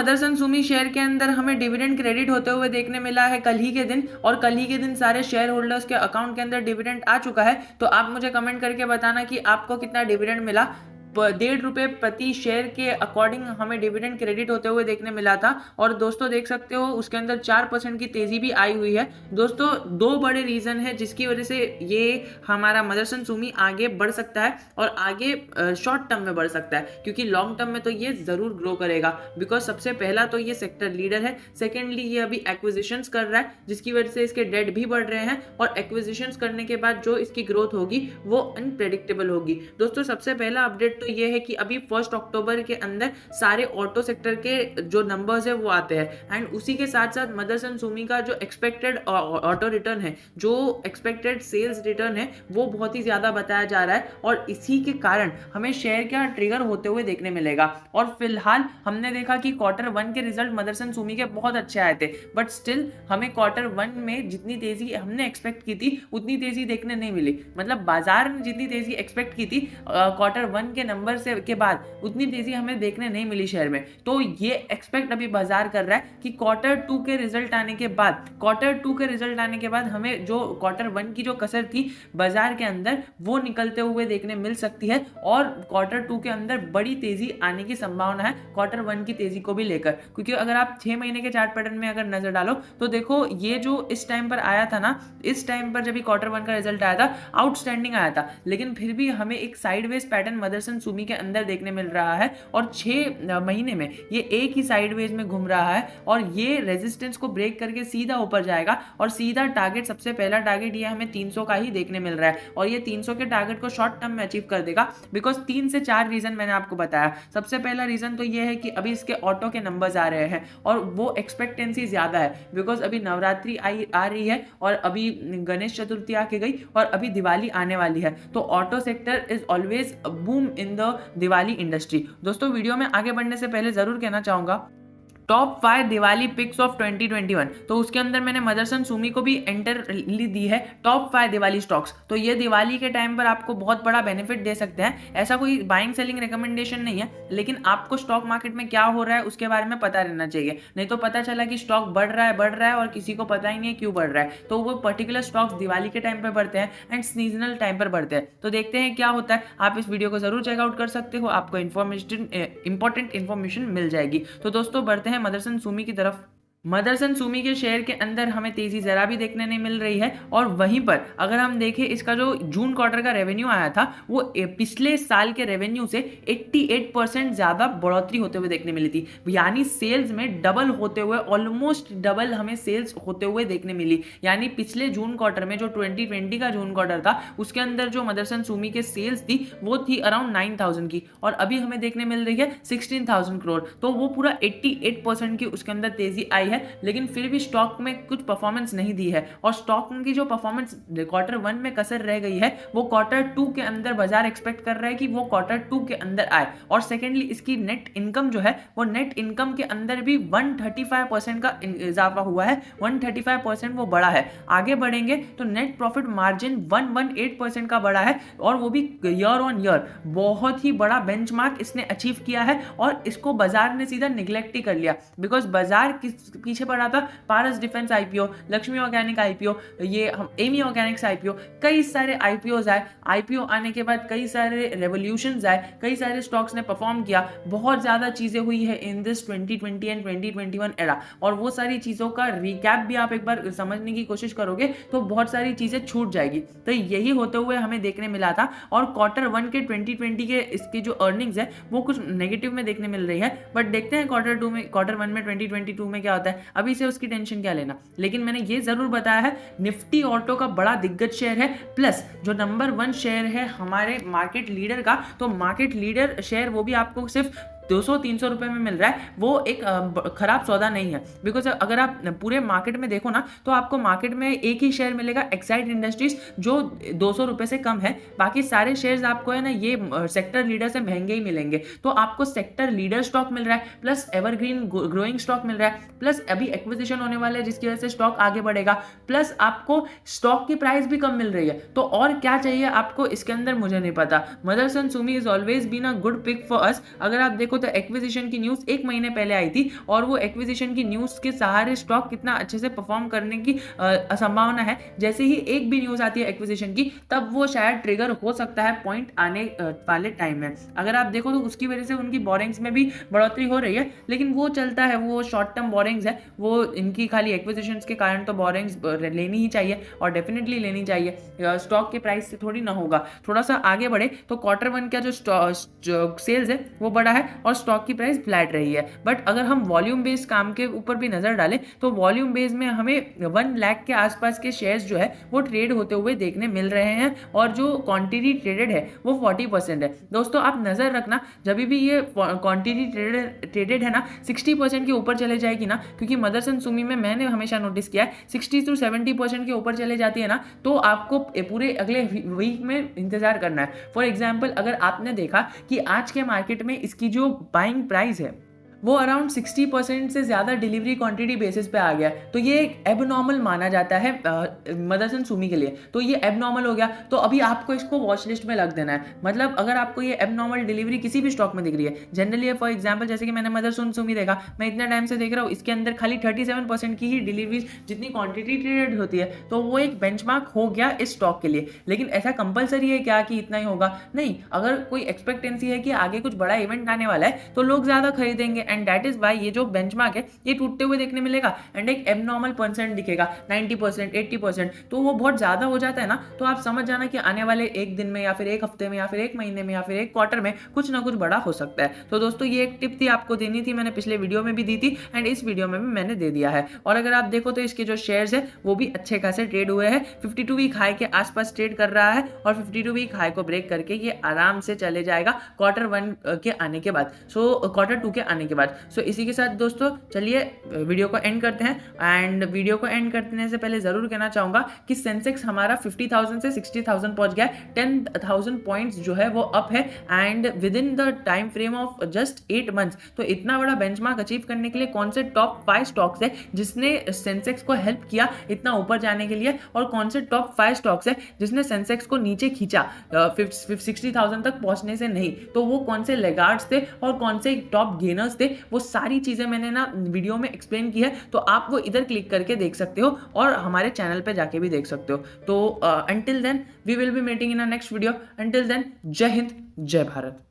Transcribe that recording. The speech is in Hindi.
मदरसन सुमी शेयर के अंदर हमें डिविडेंड क्रेडिट होते हुए देखने मिला है कल ही के दिन, और कल ही के दिन सारे शेयर होल्डर्स के अकाउंट के अंदर डिविडेंड आ चुका है। तो आप मुझे कमेंट करके बताना कि आपको कितना डिविडेंड मिला। 1.5 रुपये प्रति शेयर के अकॉर्डिंग हमें डिविडेंड क्रेडिट होते हुए देखने मिला था। और दोस्तों देख सकते हो उसके अंदर 4% की तेजी भी आई हुई है। दोस्तों दो बड़े रीजन है जिसकी वजह से ये हमारा मदरसन सुमी आगे बढ़ सकता है और आगे शॉर्ट टर्म में बढ़ सकता है, क्योंकि लॉन्ग टर्म में तो ये जरूर ग्रो करेगा। बिकॉज सबसे पहला तो ये सेक्टर लीडर है, सेकेंडली ये अभी एक्विजिशंस कर रहा है जिसकी वजह से इसके डेट भी बढ़ रहे हैं, और एक्विजिशंस करने के बाद जो इसकी ग्रोथ होगी वो अनप्रेडिक्टेबल होगी। दोस्तों सबसे पहला अपडेट तो ये है कि अभी 1 अक्टूबर के अंदर सारे ऑटो सेक्टर के जो नंबर्स है वो आते हैं, एंड उसी के साथ साथ मदरसन सुमी का जो एक्सपेक्टेड ऑटो रिटर्न है, जो एक्सपेक्टेड सेल्स रिटर्न है, वो बहुत ही ज्यादा बताया जा रहा है, और इसी के कारण हमें शेयर का ट्रिगर होते हुए देखने मिलेगा। और फिलहाल हमने देखा कि Q1 के रिजल्ट मदरसन सुमी के बहुत अच्छे आए थे, बट स्टिल हमें Q1 में जितनी तेजी हमने एक्सपेक्ट की थी उतनी तेजी देखने नहीं मिली। मतलब बाजार ने जितनी तेजी एक्सपेक्ट की थी Q1 के नंबर से के बाद उतनी तेजी हमें देखने नहीं मिली शेयर में। तो ये एक्सपेक्ट अभी बाजार कर रहा है कि Q2 के रिजल्ट आने के बाद हमें जो Q1 की जो कसर थी बाजार के अंदर वो निकलते हुए देखने मिल सकती है, और Q2 के अंदर बड़ी तेजी आने की संभावना है Q1 की तेजी को भी लेकर। क्योंकि अगर आप 6 महीने के चार्ट पैटर्न में अगर नजर डालो तो देखो ये जो इस टाइम पर आया था ना, इस टाइम पर जब Q1 का रिजल्ट आया था आउटस्टैंडिंग आया था, लेकिन फिर भी हमें एक साइडवेज पैटर्न मदरसन सुमी के अंदर देखने मिल रहा है, और 6 महीने में ये एक ही साइडवेज में घूम रहा है, और ये रेजिस्टेंस को ब्रेक करके सीधा ऊपर जाएगा, और सीधा टारगेट, सबसे पहला टारगेट ये हमें 300 का ही देखने मिल रहा है, और ये 300 के टारगेट को शॉर्ट टर्म में अचीव कर देगा। बिकॉज 3 से 4 रीजन मैंने आपको बताया। सबसे पहला रीजन तो ये है कि अभी इसके ऑटो के नंबर्स आ रहे हैं, और वो एक्सपेक्टेंसी ज्यादा है, बिकॉज अभी नवरात्रि आ रही है, और अभी गणेश चतुर्थी आके गई, और अभी दिवाली आने वाली है। तो auto sector is always boom in the Diwali industry. दोस्तों वीडियो में आगे बढ़ने से पहले जरूर कहना चाहूंगा, टॉप 5 दिवाली पिक्स ऑफ 2021, तो उसके अंदर मैंने मदरसन सुमी को भी एंटर दी है टॉप 5 दिवाली स्टॉक्स। तो ये दिवाली के टाइम पर आपको बहुत बड़ा बेनिफिट दे सकते हैं। ऐसा कोई बाइंग सेलिंग रिकमेंडेशन नहीं है, लेकिन आपको स्टॉक मार्केट में क्या हो रहा है उसके बारे में पता रहना चाहिए। नहीं तो पता चला कि स्टॉक बढ़ रहा है और किसी को पता ही नहीं है क्यों बढ़ रहा है। तो वो पर्टिकुलर स्टॉक्स दिवाली के टाइम पर बढ़ते हैं एंड सीजनल टाइम पर बढ़ते हैं। तो देखते हैं क्या होता है। आप इस वीडियो को जरूर चेकआउट कर सकते हो, आपको इंपॉर्टेंट इन्फॉर्मेशन मिल जाएगी। तो दोस्तों बढ़ते हैं मदरसन सुमी की तरफ। मदरसन सुमी के शेयर के अंदर हमें तेजी जरा भी देखने नहीं मिल रही है, और वहीं पर अगर हम देखें इसका जो जून क्वार्टर का रेवेन्यू आया था वो पिछले साल के रेवेन्यू से 88% ज्यादा बढ़ोतरी होते हुए देखने मिली थी। यानी सेल्स में डबल होते हुए, ऑलमोस्ट डबल हमें सेल्स होते हुए देखने मिली। यानी पिछले जून क्वार्टर में जो 2020 का जून क्वार्टर था उसके अंदर जो मदरसन सुमी के सेल्स थी वो थी अराउंड 9,000 की, और अभी हमें देखने मिल रही है 16,000 करोड़। तो वो पूरा 88% की उसके अंदर तेजी आई है। लेकिन फिर भी स्टॉक में कुछ परफॉर्मेंस नहीं दी है, और स्टॉक की जो परफॉर्मेंस Q1 में कसर रह गई है वो Q2 के अंदर बाजार एक्सपेक्ट कर रहा है कि वो Q2 के अंदर आए। और सेकेंडली इसकी नेट इनकम जो है वो नेट इनकम के अंदर भी 135% का इजाफा हुआ है, 135% वो बढ़ा है। आगे बढ़ेंगे तो नेट प्रॉफिट मार्जिन 118% का बढ़ा है, और वो भी ईयर ऑन ईयर बहुत ही बड़ा बेंचमार्क इसने अचीव किया है, और इसको बाजार ने सीधा निगलेक्ट ही कर लिया। बिकॉज बाजार पीछे पड़ा था Paras Defence IPO, Laxmi organic IPO, ये एमी ऑर्गेनिक्स आईपीओ, कई सारे आईपीओज आए। आईपीओ आने के बाद कई सारे रेवोल्यूशंस आए, कई सारे स्टॉक्स ने परफॉर्म किया, बहुत ज्यादा चीजें हुई है इन दिस 2020 एंड 2021 एरा। और वो सारी चीजों का रिकैप भी आप एक बार समझने की कोशिश करोगे तो बहुत सारी चीजें छूट जाएगी। तो यही होते हुए हमें देखने मिला था, और Q1 के 2020 के इसकी जो अर्निंग्स है वो कुछ नेगेटिव में देखने मिल रही है। बट देखते हैं Q1 में 2022 में क्या होता है, अभी से उसकी टेंशन क्या लेना। लेकिन मैंने ये जरूर बताया है निफ्टी ऑटो का बड़ा दिग्गज शेयर है, प्लस जो नंबर 1 शेयर है हमारे मार्केट लीडर का, तो मार्केट लीडर शेयर वो भी आपको सिर्फ 200-300 रुपए में मिल रहा है। वो एक खराब सौदा नहीं है। बिकॉज अगर आप पूरे मार्केट में देखो ना तो आपको मार्केट में एक ही शेयर मिलेगा एक्साइड इंडस्ट्रीज जो 200 रुपए से कम है। बाकी सारे शेयर्स आपको है ना ये सेक्टर लीडर से महंगे ही मिलेंगे। तो आपको सेक्टर लीडर स्टॉक मिल रहा है, प्लस एवरग्रीन ग्रोइंग स्टॉक मिल रहा है, प्लस अभी एक्विजिशन होने वाला है जिसकी वजह से स्टॉक आगे बढ़ेगा, प्लस आपको स्टॉक की प्राइस भी कम मिल रही है। तो और क्या चाहिए आपको इसके अंदर, मुझे नहीं पता। Motherson Sumi is always been a good pick for us. अगर आप देखो देखो तो एक्विजिशन की न्यूज़ 1 महीने पहले आई थी और वो एक्विजिशन की न्यूज़ के सहारे स्टॉक कितना अच्छे से परफॉर्म करने की संभावना है। जैसे ही एक भी न्यूज़ आती है एक्विजिशन की, तब वो शायद ट्रिगर हो सकता है पॉइंट आने वाले टाइम में। अगर आप देखो तो उसकी वजह से उनकी बोरिंग्स में भी बढ़ोतरी हो रही है, लेकिन वो चलता है, वो शॉर्ट टर्म बोरिंग्स है, वो इनकी खाली एक्विजिशंस के कारण तो बोरिंग्स लेनी ही चाहिए और डेफिनेटली लेनी चाहिए। स्टॉक के प्राइस से थोड़ी ना होगा। थोड़ा सा आगे बढ़े तो क्वार्टर वन का जो सेल्स है वो बढ़ा है और स्टॉक की प्राइस फ्लैट रही है। बट अगर हम वॉल्यूम बेस्ड काम के ऊपर भी नजर डालें तो वॉल्यूम बेस में हमें 1 लाख के आसपास के शेयर्स जो है वो ट्रेड होते हुए देखने मिल रहे हैं और जो क्वांटिटी ट्रेडेड है वो 40% है। दोस्तों आप नजर रखना, जब भी ये क्वांटिटी ट्रेडेड है ना 60% के ऊपर चले जाएगी ना, क्योंकि मदरसन सुमी में मैंने हमेशा नोटिस किया है 60 to 70% के ऊपर चले जाती है ना, तो आपको पूरे अगले वीक में इंतजार करना है। फॉर एग्जाम्पल अगर आपने देखा कि आज के मार्केट में इसकी जो बाइंग प्राइस है वो अराउंड 60% से ज़्यादा डिलीवरी क्वांटिटी बेसिस पे आ गया, तो ये एक एबनॉर्मल माना जाता है मदरसन सुमी के लिए। तो ये एबनॉर्मल हो गया, तो अभी आपको इसको वॉच लिस्ट में लग देना है। मतलब अगर आपको ये एबनॉर्मल डिलीवरी किसी भी स्टॉक में दिख रही है, जनरली फॉर एग्जाम्पल जैसे कि मैंने मदरसन सुमी देखा, मैं इतना टाइम से देख रहा हूँ, इसके अंदर खाली 37% की ही डिलीवरीज जितनी क्वांटिटी ट्रेडेड होती है, तो वो एक बेंचमार्क हो गया इस स्टॉक के लिए। लेकिन ऐसा कंपलसरी है क्या कि इतना ही होगा? नहीं। अगर कोई एक्सपेक्टेंसी है कि आगे कुछ बड़ा इवेंट आने वाला है तो लोग ज़्यादा खरीदेंगे, एंड दैट इज वाई ये जो बेंचमार्क है ये टूटते हुए देखने मिलेगा एंड एक एबनॉर्मल परसेंट दिखेगा 90%, 80%। तो वो बहुत ज्यादा हो जाता है ना, तो आप समझ जाना कि आने वाले एक दिन में या फिर एक हफ्ते में या फिर एक महीने में या फिर एक क्वार्टर में कुछ ना कुछ बड़ा हो सकता है। तो दोस्तों ये एक टिप थी, आपको देनी थी, मैंने पिछले वीडियो में भी दी थी एंड इस वीडियो में भी मैंने दे दिया है। और अगर आप देखो तो इसके जो शेयर्स है वो भी अच्छे खासे ट्रेड हुए हैं, 52 वीक हाई के आसपास ट्रेड कर रहा है और 52 वीक हाई को ब्रेक करके ये आराम से चले जाएगा क्वार्टर 1 के आने के बाद, क्वार्टर 2 के आने के बाद। इसी के साथ दोस्तों चलिए वीडियो को एंड करते हैं। एंड वीडियो को एंड करने से पहले जरूर कहना चाहूंगा कि सेंसेक्स हमारा 50,000 से 60,000 पहुंच गया, 10,000 पॉइंट्स जो है वो अप है and with in the time frame of just 8 months. तो इतना बड़ा बेंचमार्क अचीव करने के लिए कौन से टॉप 5 स्टॉक्स है जिसने सेंसेक्स को हेल्प किया इतना ऊपर जाने के लिए, और कौन से टॉप 5 स्टॉक्स है जिसने सेंसेक्स को नीचे खींचा 60,000 तक पहुंचने से नहीं, तो वो कौन से लेगार्ड्स थे और कौन से टॉप गेनर्स थे, वो सारी चीजें मैंने ना वीडियो में एक्सप्लेन की है। तो आप वो इधर क्लिक करके देख सकते हो और हमारे चैनल पे जाके भी देख सकते हो। तो until then we will be meeting in a next video. Until then जय हिंद, जय भारत।